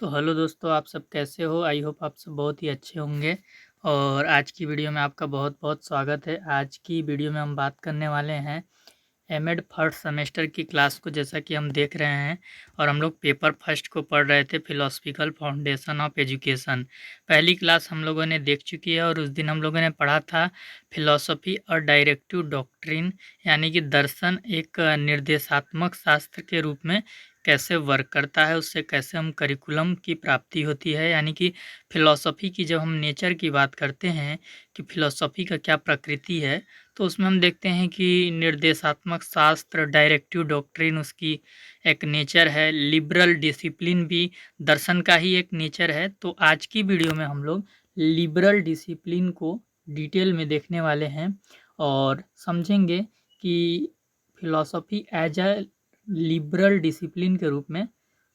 तो हेलो दोस्तों, आप सब कैसे हो? आई होप आप सब बहुत ही अच्छे होंगे। और आज की वीडियो में आपका बहुत बहुत स्वागत है। आज की वीडियो में हम बात करने वाले हैं एमएड फर्स्ट सेमेस्टर की क्लास को, जैसा कि हम देख रहे हैं। और हम लोग पेपर फर्स्ट को पढ़ रहे थे, फिलोसफिकल फाउंडेशन ऑफ एजुकेशन। पहली क्लास हम लोगों ने देख चुकी है और उस दिन हम लोगों ने पढ़ा था फिलोसफी और डायरेक्टिव डॉक्ट्रिन, यानी कि दर्शन एक निर्देशात्मक शास्त्र के रूप में कैसे वर्क करता है, उससे कैसे हम करिकुलम की प्राप्ति होती है। यानी कि फिलॉसफी की जब हम नेचर की बात करते हैं कि फिलॉसफी का क्या प्रकृति है, तो उसमें हम देखते हैं कि निर्देशात्मक शास्त्र, डायरेक्टिव डॉक्ट्रिन उसकी एक नेचर है। लिबरल डिसिप्लिन भी दर्शन का ही एक नेचर है। तो आज की वीडियो में हम लोग लिबरल डिसिप्लिन को डिटेल में देखने वाले हैं और समझेंगे कि philosophy as a liberal discipline के रूप में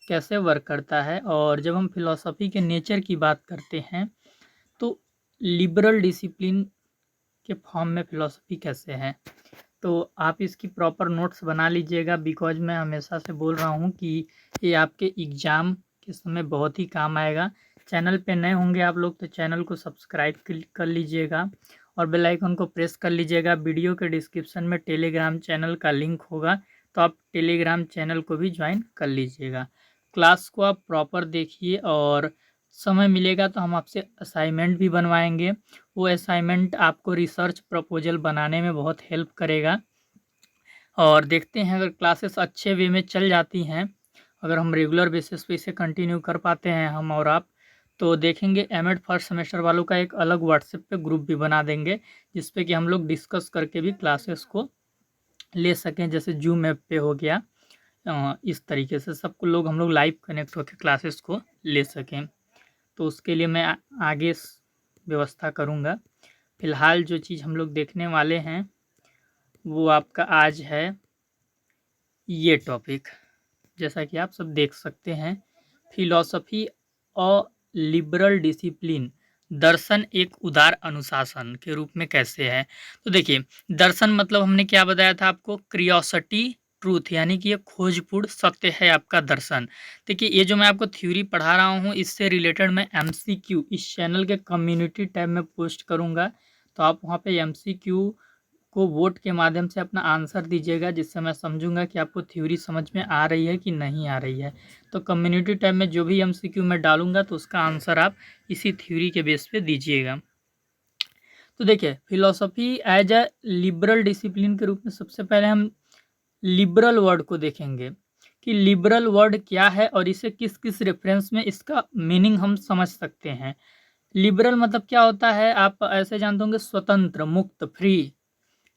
कैसे वर्क करता है। और जब हम फिलॉसफी के नेचर की बात करते हैं तो लिबरल डिसिप्लिन के फॉर्म में फिलॉसफी कैसे है, तो आप इसकी प्रॉपर नोट्स बना लीजिएगा। बिकॉज मैं हमेशा से बोल रहा हूँ कि ये आपके एग्ज़ाम के समय बहुत ही काम आएगा। चैनल पे नए होंगे आप लोग तो चैनल को सब्सक्राइब कर लीजिएगा और बेल आइकन को प्रेस कर लीजिएगा। वीडियो के डिस्क्रिप्शन में टेलीग्राम चैनल का लिंक होगा, तो आप टेलीग्राम चैनल को भी ज्वाइन कर लीजिएगा। क्लास को आप प्रॉपर देखिए और समय मिलेगा तो हम आपसे असाइनमेंट भी बनवाएंगे। वो असाइनमेंट आपको रिसर्च प्रपोजल बनाने में बहुत हेल्प करेगा। और देखते हैं अगर क्लासेस अच्छे वे में चल जाती हैं, अगर हम रेगुलर बेसिस पे इसे कंटिन्यू कर पाते हैं हम और आप, तो देखेंगे एमएड फर्स्ट सेमेस्टर वालों का एक अलग व्हाट्सएप पे ग्रुप भी बना देंगे, जिस पे कि हम लोग डिस्कस करके भी क्लासेस को ले सकें। जैसे जूम ऐप पे हो गया, इस तरीके से सबको लोग हम लोग लाइव कनेक्ट होकर क्लासेस को ले सकें। तो उसके लिए मैं आगे व्यवस्था करूँगा। फ़िलहाल जो चीज़ हम लोग देखने वाले हैं वो आपका आज है ये टॉपिक। जैसा कि आप सब देख सकते हैं, फिलॉसफी और लिबरल डिसिप्लिन, दर्शन एक उदार अनुशासन के रूप में कैसे है। तो देखिए, दर्शन मतलब हमने क्या बताया था आपको, क्रियोसिटी ट्रूथ, यानी कि ये खोजपूर्ण सत्य है आपका दर्शन। देखिए, ये जो मैं आपको थ्योरी पढ़ा रहा हूँ इससे रिलेटेड मैं एमसीक्यू इस चैनल के कम्युनिटी टैब में पोस्ट करूँगा, तो आप वहाँ पे एमसीक्यू को वोट के माध्यम से अपना आंसर दीजिएगा, जिससे मैं समझूंगा कि आपको थ्योरी समझ में आ रही है कि नहीं आ रही है। तो कम्युनिटी टैब में जो भी एमसीक्यू मैं डालूंगा तो उसका आंसर आप इसी थ्योरी के बेस पे दीजिएगा। तो देखिए, philosophy as a liberal discipline के रूप में सबसे पहले हम लिबरल वर्ड को देखेंगे कि लिबरल वर्ड क्या है और इसे किस किस रेफरेंस में इसका मीनिंग हम समझ सकते हैं। लिबरल मतलब क्या होता है, आप ऐसे जानते होंगे, स्वतंत्र, मुक्त, फ्री।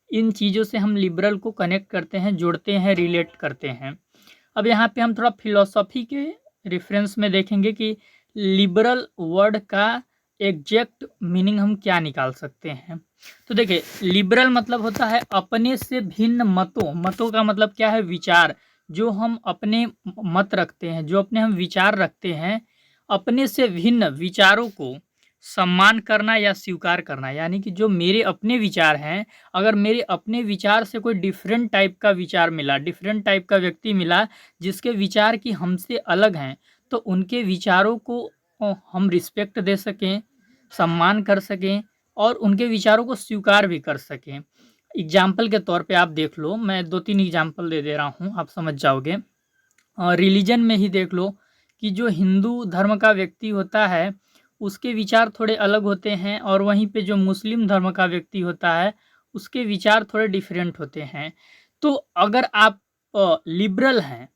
इन चीज़ों से हम लिबरल को कनेक्ट करते हैं, जोड़ते हैं, रिलेट करते हैं। अब यहाँ पे हम थोड़ा फिलॉसफी के रेफरेंस में देखेंगे कि लिबरल वर्ड का एग्जैक्ट मीनिंग हम क्या निकाल सकते हैं। तो देखिए, लिबरल मतलब होता है अपने से भिन्न मतों, मतों का मतलब क्या है, विचार। जो हम अपने मत रखते हैं, जो अपने हम विचार रखते हैं, अपने से भिन्न विचारों को सम्मान करना या स्वीकार करना। यानी कि जो मेरे अपने विचार हैं, अगर मेरे अपने विचार से कोई डिफरेंट टाइप का विचार मिला, डिफरेंट टाइप का व्यक्ति मिला जिसके विचार की हमसे अलग हैं, तो उनके विचारों को हम रिस्पेक्ट दे सकें, सम्मान कर सकें और उनके विचारों को स्वीकार भी कर सकें। एग्जाम्पल के तौर पे आप देख लो, मैं 2-3 एग्जाम्पल दे दे रहा हूँ, आप समझ जाओगे। रिलीजन में ही देख लो कि जो हिंदू धर्म का व्यक्ति होता है उसके विचार थोड़े अलग होते हैं, और वहीं पे जो मुस्लिम धर्म का व्यक्ति होता है उसके विचार थोड़े डिफरेंट होते हैं। तो अगर आप लिबरल हैं,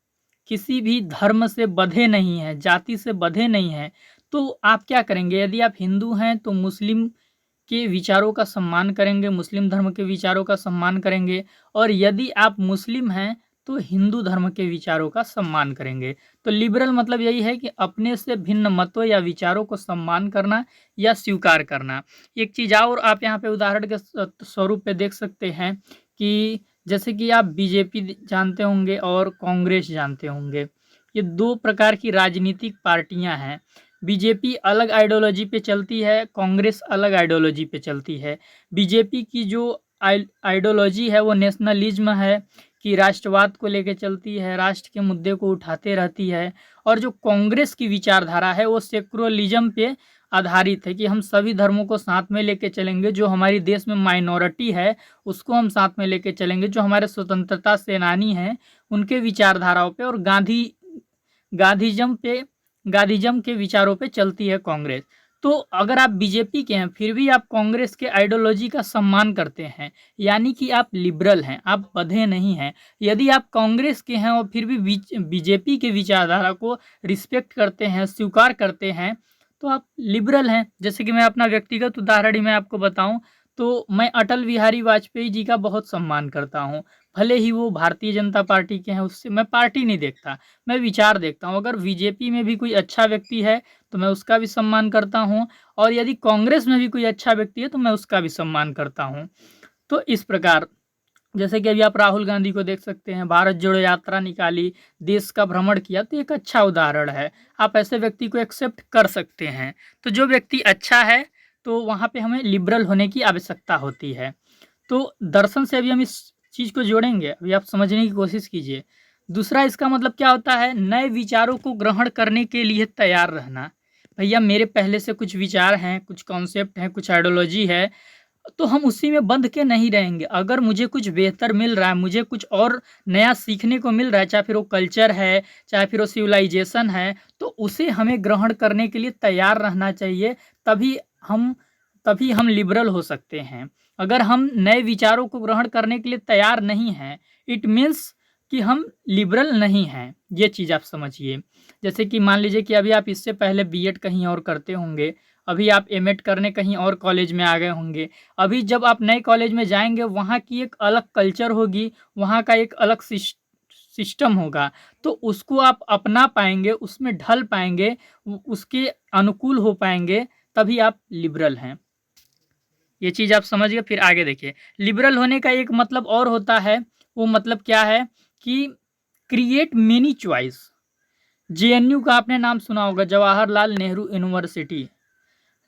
किसी भी धर्म से बंधे नहीं हैं, जाति से बंधे नहीं हैं, तो आप क्या करेंगे? यदि आप हिंदू हैं तो मुस्लिम के विचारों का सम्मान करेंगे, मुस्लिम धर्म के विचारों का सम्मान करेंगे, और यदि आप मुस्लिम हैं तो हिंदू धर्म के विचारों का सम्मान करेंगे। तो लिबरल मतलब यही है कि अपने से भिन्न मतों या विचारों को सम्मान करना या स्वीकार करना। एक चीज़ और आप यहाँ पे उदाहरण के स्वरूप पे देख सकते हैं कि जैसे कि आप बीजेपी जानते होंगे और कांग्रेस जानते होंगे, ये दो प्रकार की राजनीतिक पार्टियां हैं। बीजेपी अलग आइडियोलॉजी पे चलती है, कांग्रेस अलग आइडियोलॉजी पे चलती है। बीजेपी की जो आइडियोलॉजी है वो नेशनलिज्म है, कि राष्ट्रवाद को लेकर चलती है, राष्ट्र के मुद्दे को उठाते रहती है। और जो कांग्रेस की विचारधारा है वो सेक्युलरिज्म पे आधारित है कि हम सभी धर्मों को साथ में लेके चलेंगे, जो हमारी देश में माइनॉरिटी है उसको हम साथ में लेके चलेंगे, जो हमारे स्वतंत्रता सेनानी हैं उनके विचारधाराओं पे और गांधीज्म के विचारों पे चलती है कांग्रेस। तो अगर आप बीजेपी के हैं फिर भी आप कांग्रेस के आइडियोलॉजी का सम्मान करते हैं, यानी कि आप लिबरल हैं, आप बधे नहीं हैं। यदि आप कांग्रेस के हैं और फिर भी बीजेपी के विचारधारा को रिस्पेक्ट करते हैं, स्वीकार करते हैं, तो आप लिबरल हैं। जैसे कि मैं अपना व्यक्तिगत उदाहरण ही मैं आपको बताऊं तो मैं अटल बिहारी वाजपेयी जी का बहुत सम्मान करता हूं। भले ही वो भारतीय जनता पार्टी के हैं, उससे मैं पार्टी नहीं देखता, मैं विचार देखता हूं। अगर बीजेपी में भी कोई अच्छा व्यक्ति है तो मैं उसका भी सम्मान करता हूं, और यदि कांग्रेस में भी कोई अच्छा व्यक्ति है तो मैं उसका भी सम्मान करता हूं। तो इस प्रकार जैसे कि अभी आप राहुल गांधी को देख सकते हैं, भारत जोड़ो यात्रा निकाली, देश का भ्रमण किया, तो एक अच्छा उदाहरण है। आप ऐसे व्यक्ति को एक्सेप्ट कर सकते हैं। तो जो व्यक्ति अच्छा है तो वहाँ पे हमें लिबरल होने की आवश्यकता होती है। तो दर्शन से अभी हम इस चीज़ को जोड़ेंगे, अभी आप समझने की कोशिश कीजिए। दूसरा इसका मतलब क्या होता है, नए विचारों को ग्रहण करने के लिए तैयार रहना। भैया मेरे पहले से कुछ विचार हैं, कुछ कॉन्सेप्ट हैं, कुछ आइडियोलॉजी है, तो हम उसी में बंध के नहीं रहेंगे। अगर मुझे कुछ बेहतर मिल रहा है, मुझे कुछ और नया सीखने को मिल रहा है, चाहे फिर वो कल्चर है, चाहे फिर वो सिविलाइजेशन है, तो उसे हमें ग्रहण करने के लिए तैयार रहना चाहिए। तभी हम तभी हम लिबरल हो सकते हैं। अगर हम नए विचारों को ग्रहण करने के लिए तैयार नहीं हैं, इट मीन्स कि हम लिबरल नहीं हैं। ये चीज़ आप समझिए। जैसे कि मान लीजिए कि अभी आप इससे पहले बीएड कहीं और करते होंगे, अभी आप एमएड करने कहीं और कॉलेज में आ गए होंगे। अभी जब आप नए कॉलेज में जाएंगे वहाँ की एक अलग कल्चर होगी, वहाँ का एक अलग सिस्टम होगा, तो उसको आप अपना पाएंगे, उसमें ढल पाएंगे, उसके अनुकूल हो पाएंगे, तभी आप लिबरल हैं। ये चीज़ आप समझ गए। फिर आगे देखिए, लिबरल होने का एक मतलब और होता है। वो मतलब क्या है कि क्रिएट मेनी चॉइस। जेएनयू का आपने नाम सुना होगा, जवाहरलाल नेहरू यूनिवर्सिटी,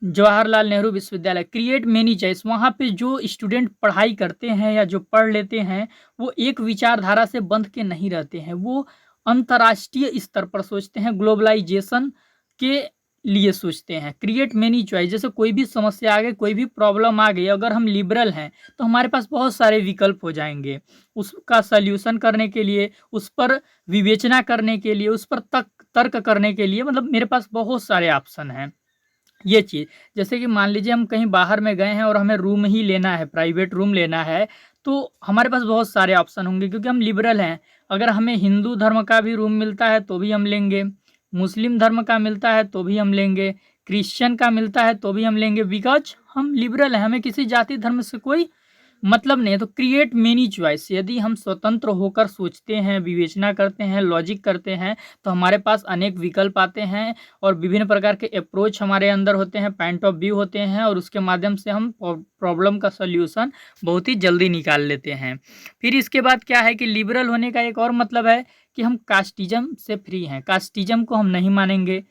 जवाहरलाल नेहरू विश्वविद्यालय। क्रिएट मेनी चॉइस, वहाँ पे जो स्टूडेंट पढ़ाई करते हैं या जो पढ़ लेते हैं वो एक विचारधारा से बंध के नहीं रहते हैं, वो अंतर्राष्ट्रीय स्तर पर सोचते हैं, ग्लोबलाइजेशन के लिए सोचते हैं। क्रिएट मेनी चॉइस, जैसे कोई भी समस्या आ गई, कोई भी प्रॉब्लम आ गई, अगर हम लिबरल हैं तो हमारे पास बहुत सारे विकल्प हो जाएंगे उसका सल्यूशन करने के लिए, उस पर विवेचना करने के लिए, उस पर तर्क करने के लिए। मतलब मेरे पास बहुत सारे ऑप्शन हैं। ये चीज़, जैसे कि मान लीजिए हम कहीं बाहर में गए हैं और हमें रूम ही लेना है, प्राइवेट रूम लेना है, तो हमारे पास बहुत सारे ऑप्शन होंगे क्योंकि हम लिबरल हैं। अगर हमें हिंदू धर्म का भी रूम मिलता है तो भी हम लेंगे, मुस्लिम धर्म का मिलता है तो भी हम लेंगे, क्रिश्चियन का मिलता है तो भी हम लेंगे, बिकॉज हम लिबरल हैं, हमें किसी जाति धर्म से कोई मतलब नहीं है। तो क्रिएट मेनी चॉइस, यदि हम स्वतंत्र होकर सोचते हैं, विवेचना करते हैं, लॉजिक करते हैं, तो हमारे पास अनेक विकल्प आते हैं और विभिन्न प्रकार के अप्रोच हमारे अंदर होते हैं, पॉइंट ऑफ व्यू होते हैं, और उसके माध्यम से हम प्रॉब्लम का सल्यूशन बहुत ही जल्दी निकाल लेते हैं। फिर इसके बाद क्या है कि लिबरल होने का एक और मतलब है कि हम कास्टिज्म से फ्री हैं। कास्टिज्म को हम नहीं मानेंगे,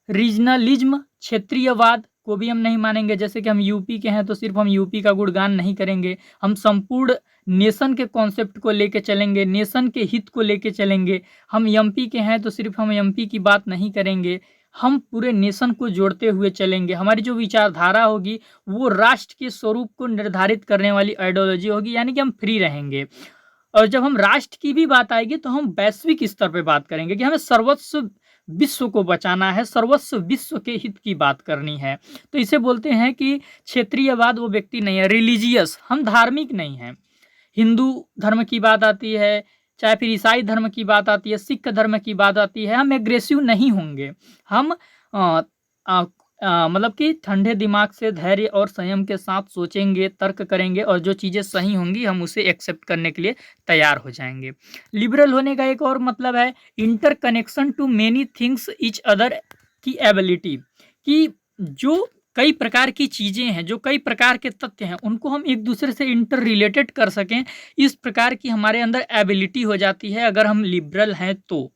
रीजनलिज्म, क्षेत्रीयवाद को भी हम नहीं मानेंगे। जैसे कि हम यूपी के हैं तो सिर्फ हम यूपी का गुणगान नहीं करेंगे, हम संपूर्ण नेशन के कॉन्सेप्ट को लेके चलेंगे, नेशन के हित को लेके चलेंगे। हम एमपी के हैं तो सिर्फ हम एमपी की बात नहीं करेंगे, हम पूरे नेशन को जोड़ते हुए चलेंगे। हमारी जो विचारधारा होगी वो राष्ट्र के स्वरूप को निर्धारित करने वाली आइडियोलॉजी होगी, यानी कि हम फ्री रहेंगे। और जब हम राष्ट्र की भी बात आएगी तो हम वैश्विक स्तर पे बात करेंगे कि हमें सर्वस्व विश्व को बचाना है, सर्वस्व विश्व के हित की बात करनी है। तो इसे बोलते हैं कि क्षेत्रीयवाद वो व्यक्ति नहीं है, रिलीजियस, हम धार्मिक नहीं हैं। हिंदू धर्म की बात आती है, चाहे फिर ईसाई धर्म की बात आती है, सिख धर्म की बात आती है, हम एग्रेसिव नहीं होंगे। हम मतलब कि ठंडे दिमाग से धैर्य और संयम के साथ सोचेंगे, तर्क करेंगे, और जो चीज़ें सही होंगी हम उसे एक्सेप्ट करने के लिए तैयार हो जाएंगे। लिबरल होने का एक और मतलब है interconnection to many things each other की एबिलिटी, कि जो कई प्रकार की चीज़ें हैं, जो कई प्रकार के तथ्य हैं, उनको हम एक दूसरे से इंटर रिलेटेड कर सकें, इस प्रकार की हमारे अंदर एबिलिटी हो जाती है अगर हम लिबरल हैं तो।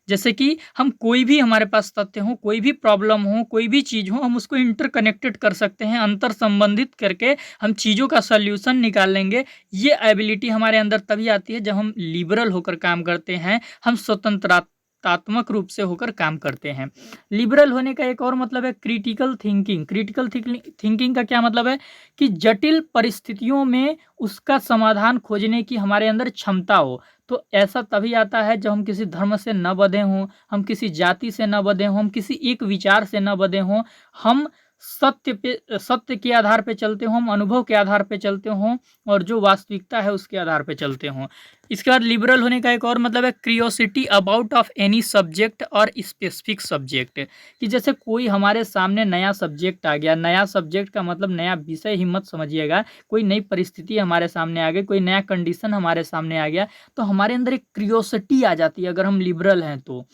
जैसे कि हम कोई भी हमारे पास तथ्य हो, कोई भी प्रॉब्लम हो, कोई भी चीज़ हो, हम उसको इंटरकनेक्टेड कर सकते हैं, अंतर संबंधित करके हम चीज़ों का सॉल्यूशन निकाल लेंगे। ये एबिलिटी हमारे अंदर तभी आती है जब हम लिबरल होकर काम करते हैं, हम स्वतंत्रात्मक रूप से होकर काम करते हैं। लिबरल होने का एक और मतलब है क्रिटिकल थिंकिंग। क्रिटिकल थिंकिंग का क्या मतलब है कि जटिल परिस्थितियों में उसका समाधान खोजने की हमारे अंदर क्षमता हो। तो ऐसा तभी आता है जब हम किसी धर्म से न बंधे हों, हम किसी जाति से न बंधे हों, हम किसी एक विचार से न बंधे हों, हम सत्य के आधार पे चलते हों, हम अनुभव के आधार पे चलते हों और जो वास्तविकता है उसके आधार पे चलते हों। इसके बाद लिबरल होने का एक और मतलब है curiosity about of any subject और स्पेसिफिक सब्जेक्ट। कि जैसे कोई हमारे सामने नया सब्जेक्ट आ गया, नया सब्जेक्ट का मतलब नया विषय ही मत समझिएगा, कोई नई परिस्थिति हमारे सामने आ गई, कोई नया कंडीशन हमारे सामने आ गया, तो हमारे अंदर एक क्रियोसिटी आ जाती है अगर हम लिबरल हैं तो।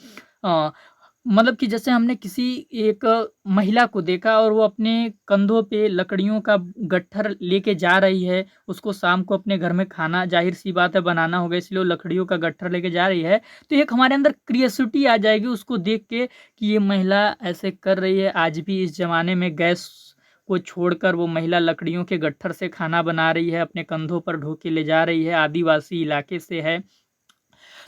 मतलब कि जैसे हमने किसी एक महिला को देखा और वो अपने कंधों पे लकड़ियों का गट्ठर लेके जा रही है, उसको शाम को अपने घर में खाना जाहिर सी बात है बनाना होगा, इसलिए वो लकड़ियों का गट्ठर लेके जा रही है। तो एक हमारे अंदर क्रियोसिटी आ जाएगी उसको देख के कि ये महिला ऐसे कर रही है, आज भी इस ज़माने में गैस को छोड़कर वो महिला लकड़ियों के गट्ठर से खाना बना रही है, अपने कंधों पर ढो के ले जा रही है, आदिवासी इलाके से है।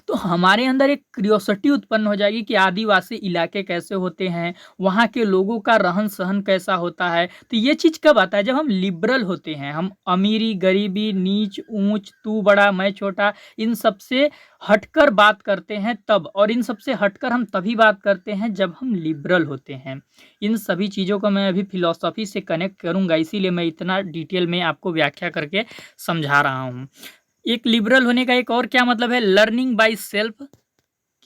तो हमारे अंदर एक क्यूरियोसिटी उत्पन्न हो जाएगी कि आदिवासी इलाके कैसे होते हैं, वहाँ के लोगों का रहन-सहन कैसा होता है। तो ये चीज़ कब आता है? जब हम लिबरल होते हैं। हम अमीरी, गरीबी, नीच, ऊँच, तू बड़ा, मैं छोटा, इन सब से हटकर बात करते हैं तब, और इन सब से हटकर हम तभी बात करते हैं जब हम लिबरल होते हैं। इन सभी चीज़ों को मैं अभी फिलॉसफी से कनेक्ट करूँगा, इसीलिए मैं इतना डिटेल में आपको व्याख्या करके समझा रहा हूँ। एक लिबरल होने का एक और क्या मतलब है, लर्निंग बाय सेल्फ।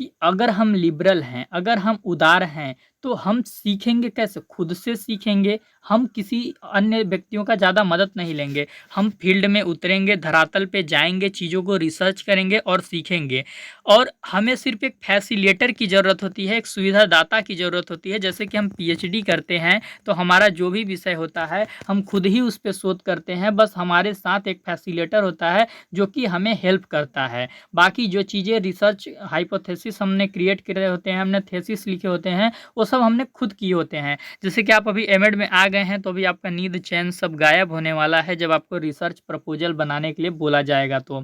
कि अगर हम लिबरल हैं, अगर हम उदार हैं, तो हम सीखेंगे कैसे? खुद से सीखेंगे। हम किसी अन्य व्यक्तियों का ज़्यादा मदद नहीं लेंगे। हम फील्ड में उतरेंगे, धरातल पे जाएँगे, चीज़ों को रिसर्च करेंगे और सीखेंगे। और हमें सिर्फ़ एक फैसिलिटेटर की ज़रूरत होती है, एक सुविधादाता की ज़रूरत होती है। जैसे कि हम पीएचडी करते हैं, तो हमारा जो भी विषय होता है, हम खुद ही उस पे शोध करते हैं। बस हमारे साथ एक फैसिलिटेटर होता है, जो कि हमें हेल्प करता है। बाकी जो चीज़ें रिसर्च हाइपोथेसिस हमने क्रिएट करे होते हैं, हमने थेसिस लिखे होते हैं, वो सब हमने खुद किए होते हैं। जैसे कि आप अभी एमएड में आ गए हैं, तो अभी आपका नींद चैन सब गायब होने वाला है जब आपको रिसर्च प्रपोजल बनाने के लिए बोला जाएगा। तो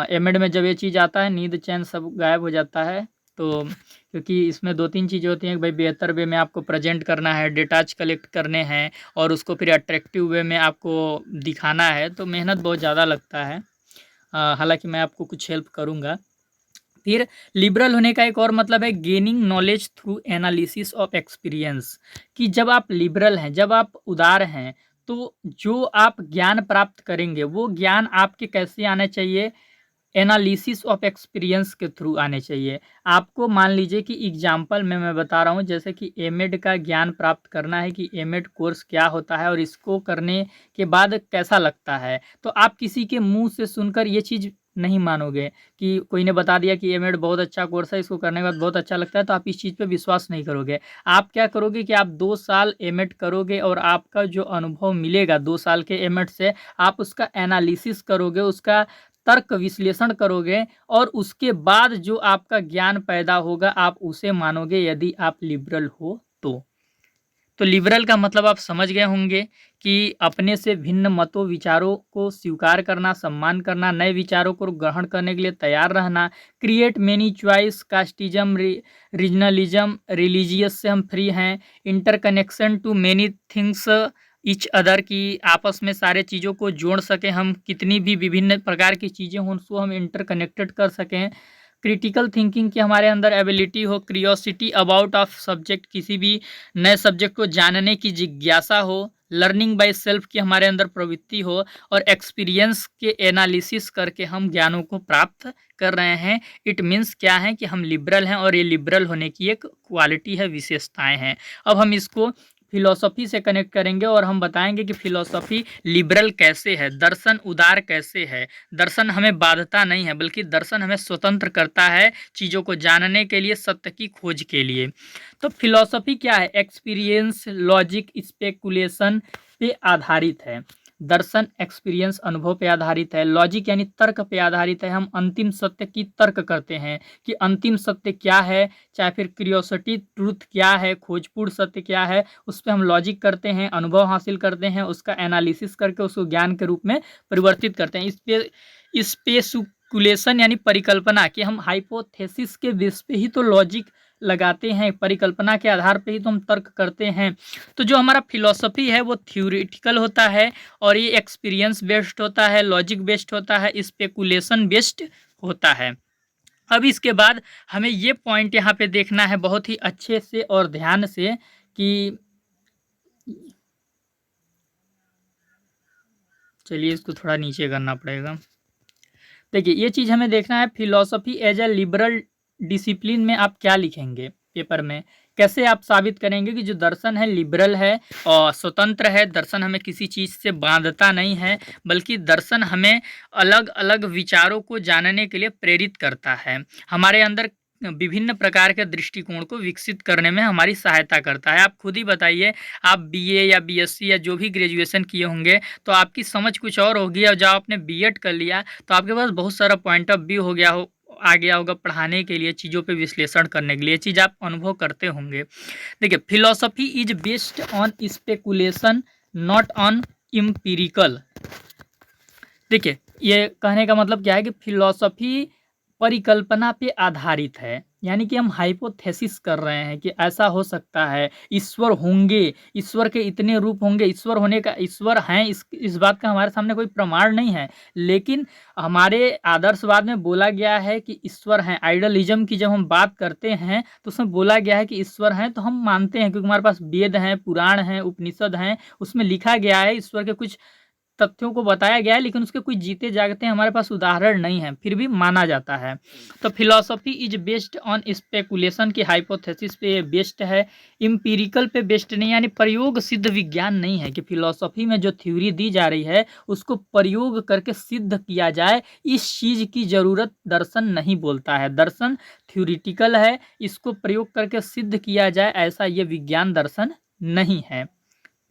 एमएड में जब ये चीज़ आता है, नींद चैन सब गायब हो जाता है। तो क्योंकि इसमें 2-3 चीज़ें होती हैं कि भाई बेहतर वे में आपको प्रेजेंट करना है, डेटाज कलेक्ट करने हैं और उसको फिर अट्रैक्टिव वे में आपको दिखाना है, तो मेहनत बहुत ज़्यादा लगता है। हालाँकि मैं आपको कुछ हेल्प करूँगा। फिर लिबरल होने का एक और मतलब है gaining knowledge through analysis of experience. कि जब आप लिबरल हैं, जब आप उदार हैं, तो जो आप ज्ञान प्राप्त करेंगे, वो ज्ञान आपके कैसे आने चाहिए? एनालिसिस ऑफ एक्सपीरियंस के थ्रू आने चाहिए। आपको मान लीजिए कि एग्जाम्पल में मैं बता रहा हूँ, जैसे कि एमएड का ज्ञान प्राप्त करना है कि एमएड कोर्स क्या होता है और इसको करने के बाद कैसा लगता है। तो आप किसी के मुँह से सुनकर ये चीज़ नहीं मानोगे कि कोई ने बता दिया कि एमएड बहुत अच्छा कोर्स है, इसको करने के बाद बहुत अच्छा लगता है, तो आप इस चीज़ पे विश्वास नहीं करोगे। आप क्या करोगे कि आप 2 साल एमएड करोगे और आपका जो अनुभव मिलेगा 2 साल के एमएड से, आप उसका एनालिसिस करोगे, उसका तर्क विश्लेषण करोगे और उसके बाद जो आपका ज्ञान पैदा होगा, आप उसे मानोगे यदि आप लिबरल हो तो। तो लिबरल का मतलब आप समझ गए होंगे कि अपने से भिन्न मतों, विचारों को स्वीकार करना, सम्मान करना, नए विचारों को ग्रहण करने के लिए तैयार रहना, create many choice, casteism, regionalism, religious से हम फ्री हैं, interconnection to many things each other, की आपस में सारे चीज़ों को जोड़ सकें, हम कितनी भी विभिन्न प्रकार की चीज़ें हों उसको हम इंटरकनेक्टेड कर सकें। क्रिटिकल थिंकिंग की हमारे अंदर एबिलिटी हो, क्रियोसिटी अबाउट ऑफ सब्जेक्ट, किसी भी नए सब्जेक्ट को जानने की जिज्ञासा हो, लर्निंग बाय सेल्फ की हमारे अंदर प्रवृत्ति हो, और एक्सपीरियंस के एनालिसिस करके हम ज्ञानों को प्राप्त कर रहे हैं। इट मीन्स क्या है कि हम लिबरल हैं और ये लिबरल होने की एक क्वालिटी है, विशेषताएं हैं। अब हम इसको फिलॉसफी से कनेक्ट करेंगे और हम बताएंगे कि फिलॉसफी लिबरल कैसे है, दर्शन उदार कैसे है। दर्शन हमें बांधता नहीं है, बल्कि दर्शन हमें स्वतंत्र करता है चीज़ों को जानने के लिए, सत्य की खोज के लिए। तो फिलॉसफी क्या है? एक्सपीरियंस, लॉजिक, स्पेकुलेशन पे आधारित है। दर्शन एक्सपीरियंस अनुभव पे आधारित है। लॉजिक यानी तर्क पे आधारित है, हम अंतिम सत्य की तर्क करते हैं कि अंतिम सत्य क्या है, चाहे फिर क्यूरियोसिटी ट्रूथ क्या है, खोजपूर्ण सत्य क्या है, उस पर हम लॉजिक करते हैं, अनुभव हासिल करते हैं, उसका एनालिसिस करके उसको ज्ञान के रूप में परिवर्तित करते हैं। इस पे स्पेकुलेशन यानी परिकल्पना कि हम हाइपोथेसिस के बेस पे ही तो लॉजिक लगाते हैं, परिकल्पना के आधार पे ही तो हम तर्क करते हैं। तो जो हमारा फिलॉसफी है वो थ्योरेटिकल होता है और ये एक्सपीरियंस बेस्ड होता है, लॉजिक बेस्ड होता है, स्पेकुलेशन बेस्ड होता है। अब इसके बाद हमें ये पॉइंट यहाँ पे देखना है बहुत ही अच्छे से और ध्यान से कि चलिए इसको थोड़ा नीचे करना पड़ेगा। देखिए ये चीज़ हमें देखना है, philosophy as a liberal discipline में आप क्या लिखेंगे पेपर में, कैसे आप साबित करेंगे कि जो दर्शन है लिबरल है और स्वतंत्र है, दर्शन हमें किसी चीज़ से बांधता नहीं है, बल्कि दर्शन हमें अलग अलग विचारों को जानने के लिए प्रेरित करता है, हमारे अंदर विभिन्न प्रकार के दृष्टिकोण को विकसित करने में हमारी सहायता करता है। आप खुद ही बताइए, आप बीए या बीएससी या जो भी ग्रेजुएशन किए होंगे तो आपकी समझ कुछ और होगी, और जब आपने बीएड कर लिया तो आपके पास बहुत सारा पॉइंट ऑफ व्यू आ गया होगा पढ़ाने के लिए, चीज़ों पे विश्लेषण करने के लिए, चीज़ आप अनुभव करते होंगे। देखिए philosophy is based on speculation not on empirical. देखिए ये कहने का मतलब क्या है कि फिलॉसफी परिकल्पना पे आधारित है, यानी कि हम हाइपोथेसिस कर रहे हैं कि ऐसा हो सकता है, ईश्वर होंगे, ईश्वर के इतने रूप होंगे, ईश्वर होने का, ईश्वर हैं, इस बात का हमारे सामने कोई प्रमाण नहीं है, लेकिन हमारे आदर्शवाद में बोला गया है कि ईश्वर हैं। आइडलिज्म की जब हम बात करते हैं तो उसमें बोला गया है कि ईश्वर हैं, तो हम मानते हैं क्योंकि हमारे पास वेद हैं, पुराण हैं, उपनिषद हैं, उसमें लिखा गया है, ईश्वर के कुछ तथ्यों को बताया गया है, लेकिन उसके कुछ जीते जागते हमारे पास उदाहरण नहीं है, फिर भी माना जाता है। तो philosophy is based on speculation की हाइपोथेसिस पे बेस्ड है, इम्पीरिकल पे बेस्ड नहीं, यानी प्रयोग सिद्ध विज्ञान नहीं है कि फिलॉसफी में जो थ्योरी दी जा रही है उसको प्रयोग करके सिद्ध किया जाए, इस चीज़ की ज़रूरत दर्शन नहीं बोलता है। दर्शन थ्योरिटिकल है, इसको प्रयोग करके सिद्ध किया जाए ऐसा ये विज्ञान दर्शन नहीं है।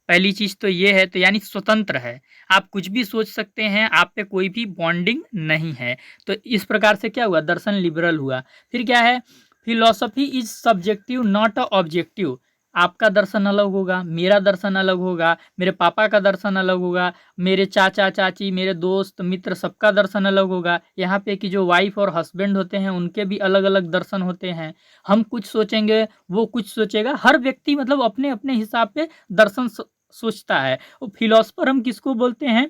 पहली चीज़ तो ये है, तो यानी स्वतंत्र है, आप कुछ भी सोच सकते हैं, आप पे कोई भी बॉन्डिंग नहीं है। तो इस प्रकार से क्या हुआ, दर्शन लिबरल हुआ। फिर क्या है, philosophy is subjective not objective. आपका दर्शन अलग होगा, मेरा दर्शन अलग होगा, मेरे पापा का दर्शन अलग होगा, मेरे चाचा चाची, मेरे दोस्त मित्र, सबका दर्शन अलग होगा। यहाँ पे कि जो वाइफ और हस्बैंड होते हैं उनके भी अलग अलग दर्शन होते हैं। हम कुछ सोचेंगे, वो कुछ सोचेगा, हर व्यक्ति मतलब अपने अपने हिसाब पे दर्शन सोचता है। और फिलोसफर हम किसको बोलते हैं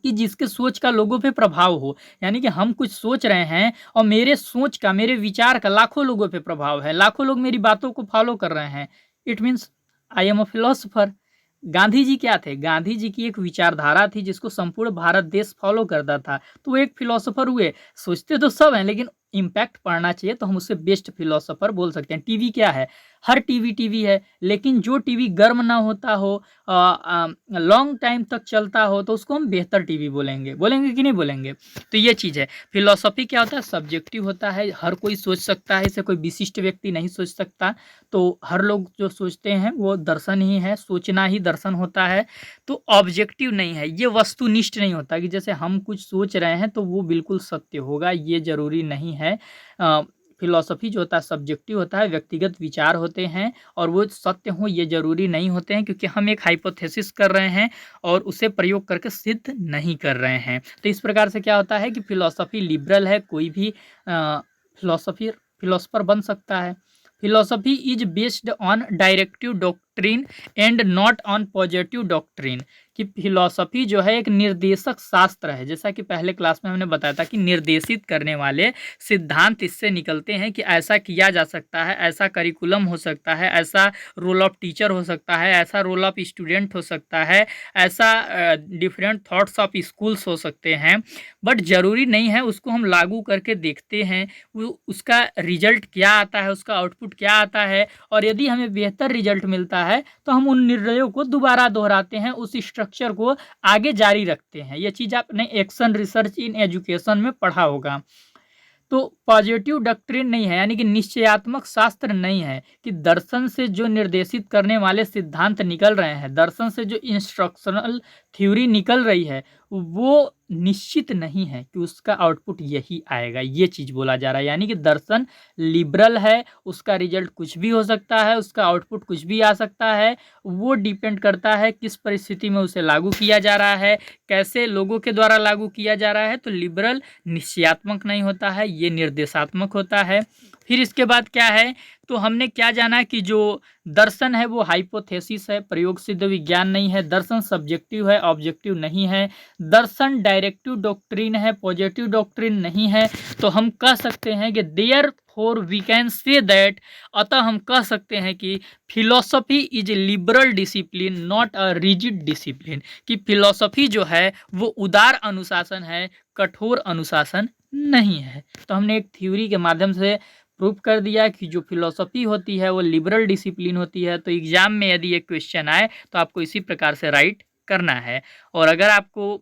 कि जिसके सोच का लोगों पे प्रभाव हो, यानी कि हम कुछ सोच रहे हैं और मेरे सोच का, मेरे विचार का लाखों लोगों पे प्रभाव है, लाखों लोग मेरी बातों को फॉलो कर रहे हैं, it means I am a philosopher. Gandhi ji क्या थे, गांधी जी की एक विचारधारा थी जिसको संपूर्ण भारत देश फॉलो करता था, तो वो एक फिलोसफर हुए। सोचते तो सब हैं लेकिन इम्पैक्ट पड़ना चाहिए, तो हम उससे बेस्ट फिलोसफर बोल सकते हैं। टीवी क्या है, हर टीवी है, लेकिन जो टीवी गर्म ना होता हो, लॉन्ग टाइम तक चलता हो, तो उसको हम बेहतर टीवी बोलेंगे, बोलेंगे कि नहीं बोलेंगे। तो ये चीज़ है। फिलोसफी क्या होता है, सब्जेक्टिव होता है, हर कोई सोच सकता है, इसे कोई विशिष्ट व्यक्ति नहीं सोच सकता। तो हर लोग जो सोचते हैं वो दर्शन ही है, सोचना ही दर्शन होता है। तो ऑब्जेक्टिव नहीं है, ये वस्तुनिष्ठ नहीं होता कि जैसे हम कुछ सोच रहे हैं तो वो बिल्कुल सत्य होगा, ये जरूरी नहीं है। फिलॉसफी जो होता है सब्जेक्टिव होता है, व्यक्तिगत विचार होते हैं और वो सत्य हो ये जरूरी नहीं होते हैं, क्योंकि हम एक हाइपोथेसिस कर रहे हैं और उसे प्रयोग करके सिद्ध नहीं कर रहे हैं। तो इस प्रकार से क्या होता है कि फिलॉसफी लिबरल है, कोई भी फिलोसफर बन सकता है। Philosophy is based on directive doctrine and not on positive doctrine. कि फिलॉसफी जो है एक निर्देशक शास्त्र है, जैसा कि पहले क्लास में हमने बताया था कि निर्देशित करने वाले सिद्धांत इससे निकलते हैं कि ऐसा किया जा सकता है, ऐसा करिकुलम हो सकता है, ऐसा रोल ऑफ टीचर हो सकता है, ऐसा रोल ऑफ स्टूडेंट हो सकता है, ऐसा डिफरेंट थॉट्स ऑफ स्कूल्स हो सकते हैं। बट ज़रूरी नहीं है, उसको हम लागू करके देखते हैं, वो उसका रिजल्ट क्या आता है, उसका आउटपुट क्या आता है, और यदि हमें बेहतर रिजल्ट मिलता है तो हम उन निर्णयों को दोबारा दोहराते हैं, उस स्ट्रक्चर को आगे जारी रखते हैं। ये चीज़ आपने एक्शन रिसर्च इन एजुकेशन में पढ़ा होगा। तो पॉजिटिव डॉक्ट्रिन नहीं है, यानी कि निश्चयात्मक शास्त्र नहीं है कि दर्शन से जो निर्देशित करने वाले सिद्धांत निकल रहे हैं, दर्शन से जो इंस्ट्रक्शनल थ्योरी निकल रही है, वो निश्चित नहीं है कि उसका आउटपुट यही आएगा। ये चीज़ बोला जा रहा है, यानी कि दर्शन लिबरल है, उसका रिजल्ट कुछ भी हो सकता है, उसका आउटपुट कुछ भी आ सकता है। वो डिपेंड करता है किस परिस्थिति में उसे लागू किया जा रहा है, कैसे लोगों के द्वारा लागू किया जा रहा है। तो लिबरल निश्चयात्मक नहीं होता है, ये निर्देशात्मक होता है। फिर इसके बाद क्या है, तो हमने क्या जाना कि जो दर्शन है वो हाइपोथेसिस है, प्रयोग सिद्ध विज्ञान नहीं है। दर्शन सब्जेक्टिव है, ऑब्जेक्टिव नहीं है। दर्शन डायरेक्टिव डॉक्ट्रिन है, पॉजिटिव डॉक्ट्रिन नहीं है। तो हम कह सकते हैं कि therefore we can say that, अतः हम कह सकते हैं कि philosophy is liberal discipline not a rigid discipline, कि फिलॉसफी जो है वो उदार अनुशासन है, कठोर अनुशासन नहीं है। तो हमने एक थ्योरी के माध्यम से प्रूव कर दिया कि जो फिलॉसफी होती है वो लिबरल डिसिप्लिन होती है। तो एग्जाम में यदि एक क्वेश्चन आए तो आपको इसी प्रकार से राइट करना है। और अगर आपको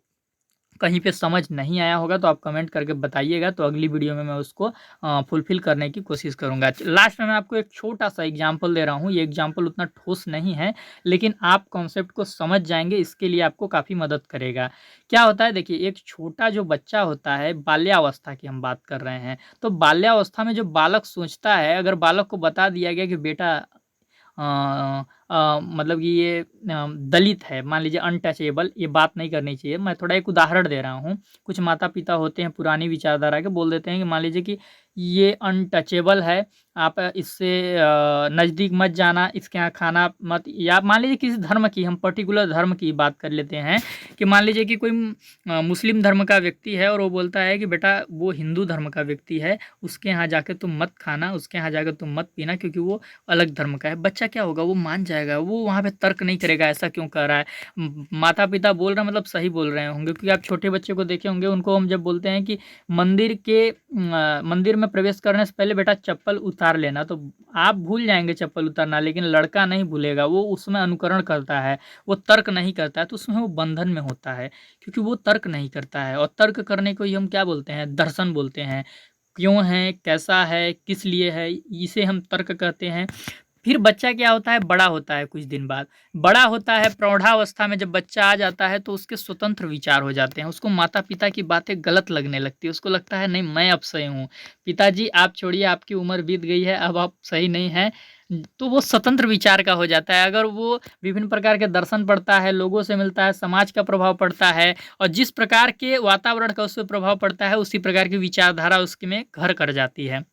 कहीं पे समझ नहीं आया होगा तो आप कमेंट करके बताइएगा, तो अगली वीडियो में मैं उसको फुलफिल करने की कोशिश करूंगा। लास्ट में मैं आपको एक छोटा सा एग्जांपल दे रहा हूँ। ये एग्जांपल उतना ठोस नहीं है, लेकिन आप कॉन्सेप्ट को समझ जाएंगे, इसके लिए आपको काफ़ी मदद करेगा। क्या होता है, देखिए, एक छोटा जो बच्चा होता है, बाल्यावस्था की हम बात कर रहे हैं, तो बाल्यावस्था में जो बालक सोचता है, अगर बालक को बता दिया गया कि बेटा मतलब कि ये दलित है, मान लीजिए अनटचेबल, ये बात नहीं करनी चाहिए। मैं थोड़ा एक उदाहरण दे रहा हूँ। कुछ माता पिता होते हैं पुरानी विचारधारा के, बोल देते हैं कि मान लीजिए कि ये अनटचेबल है, आप इससे नज़दीक मत जाना, इसके यहाँ खाना मत, या मान लीजिए किसी धर्म की, हम पर्टिकुलर धर्म की बात कर लेते हैं कि मान लीजिए कि कोई मुस्लिम धर्म का व्यक्ति है और वो बोलता है कि बेटा वो हिंदू धर्म का व्यक्ति है, उसके यहाँ जाके तुम मत खाना, उसके यहाँ जाकर तुम मत पीना, क्योंकि वो अलग धर्म का है। बच्चा क्या होगा, वो मान जाएगा, वो वहाँ पे तर्क नहीं करेगा ऐसा क्यों कर रहा है। माता पिता बोल रहे हैं मतलब सही बोल रहे होंगे, क्योंकि आप छोटे बच्चे को देखे होंगे, उनको हम जब बोलते हैं कि मंदिर में प्रवेश करने से पहले बेटा चप्पल उतार लेना, तो आप भूल जाएंगे चप्पल उतारना, लेकिन लड़का नहीं भूलेगा, वो उसमें अनुकरण करता है, वो तर्क नहीं करता है, तो उसमें वो बंधन में होता है, क्योंकि वो तर्क नहीं करता है। और तर्क करने को ही हम क्या बोलते हैं, दर्शन बोलते हैं। क्यों है, कैसा है, किस लिए है, इसे हम तर्क कहते हैं। फिर बच्चा क्या होता है, बड़ा होता है, कुछ दिन बाद बड़ा होता है, प्रौढ़ावस्था में जब बच्चा आ जाता है तो उसके स्वतंत्र विचार हो जाते हैं, उसको माता पिता की बातें गलत लगने लगती है, उसको लगता है नहीं मैं अब सही हूँ, पिताजी आप छोड़िए, आपकी उम्र बीत गई है, अब आप सही नहीं हैं। तो वो स्वतंत्र विचार का हो जाता है। अगर वो विभिन्न प्रकार के दर्शन पढ़ता है, लोगों से मिलता है, समाज का प्रभाव पड़ता है, और जिस प्रकार के वातावरण का उस पर प्रभाव पड़ता है, उसी प्रकार की विचारधारा उसके में घर कर जाती है।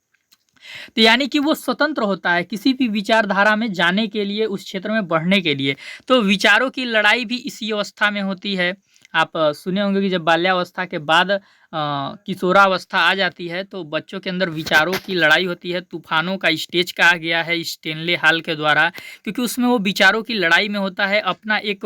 तो यानी कि वो स्वतंत्र होता है किसी भी विचारधारा में जाने के लिए, उस क्षेत्र में बढ़ने के लिए। तो विचारों की लड़ाई भी इसी अवस्था में होती है। आप सुने होंगे कि जब बाल्यावस्था के बाद किशोरावस्था आ जाती है तो बच्चों के अंदर विचारों की लड़ाई होती है। तूफानों का स्टेज कहा गया है स्टेनले हॉल के द्वारा, क्योंकि उसमें वो विचारों की लड़ाई में होता है, अपना एक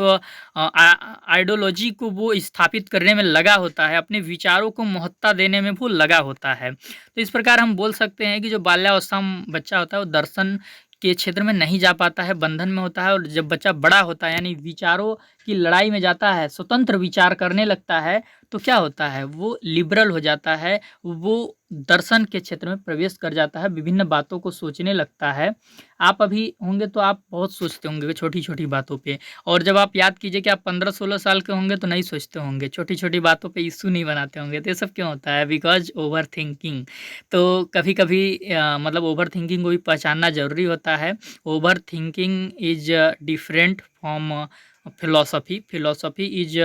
आइडियोलॉजी को वो स्थापित करने में लगा होता है, अपने विचारों को महत्ता देने में वो लगा होता है। तो इस प्रकार हम बोल सकते हैं कि जो बाल्यावस्था में बच्चा होता है वो दर्शन के क्षेत्र में नहीं जा पाता है, बंधन में होता है। और जब बच्चा बड़ा होता है यानी विचारों की लड़ाई में जाता है, स्वतंत्र विचार करने लगता है, तो क्या होता है, वो लिबरल हो जाता है, वो दर्शन के क्षेत्र में प्रवेश कर जाता है, विभिन्न बातों को सोचने लगता है। आप अभी होंगे तो आप बहुत सोचते होंगे छोटी छोटी बातों पे, और जब आप याद कीजिए कि आप 15-16 साल के होंगे तो नहीं सोचते होंगे, छोटी छोटी बातों पे इशू नहीं बनाते होंगे। तो ये सब क्यों होता है, बिकॉज ओवर थिंकिंग। तो कभी कभी मतलब ओवर थिंकिंग को भी पहचानना ज़रूरी होता है। Over thinking is different from philosophy. Philosophy is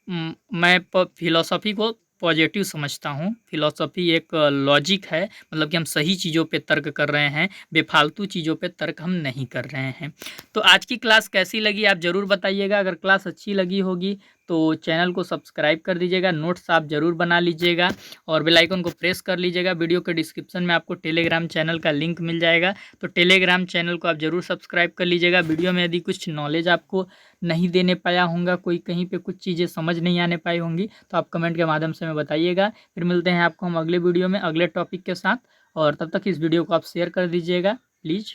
मैं फिलॉसफी को पॉजिटिव समझता हूँ। फिलॉसफी एक लॉजिक है, मतलब कि हम सही चीज़ों पे तर्क कर रहे हैं, बेफालतू चीज़ों पे तर्क हम नहीं कर रहे हैं। तो आज की क्लास कैसी लगी आप ज़रूर बताइएगा। अगर क्लास अच्छी लगी होगी तो चैनल को सब्सक्राइब कर दीजिएगा, नोट्स आप ज़रूर बना लीजिएगा और बेल आइकन को प्रेस कर लीजिएगा। वीडियो के डिस्क्रिप्शन में आपको टेलीग्राम चैनल का लिंक मिल जाएगा, तो टेलीग्राम चैनल को आप ज़रूर सब्सक्राइब कर लीजिएगा। वीडियो में यदि कुछ नॉलेज आपको नहीं देने पाया होगा, कोई कहीं पे कुछ चीज़ें समझ नहीं आने पाई होंगी, तो आप कमेंट के माध्यम से हमें बताइएगा। फिर मिलते हैं आपको हम अगले वीडियो में अगले टॉपिक के साथ, और तब तक इस वीडियो को आप शेयर कर दीजिएगा प्लीज़।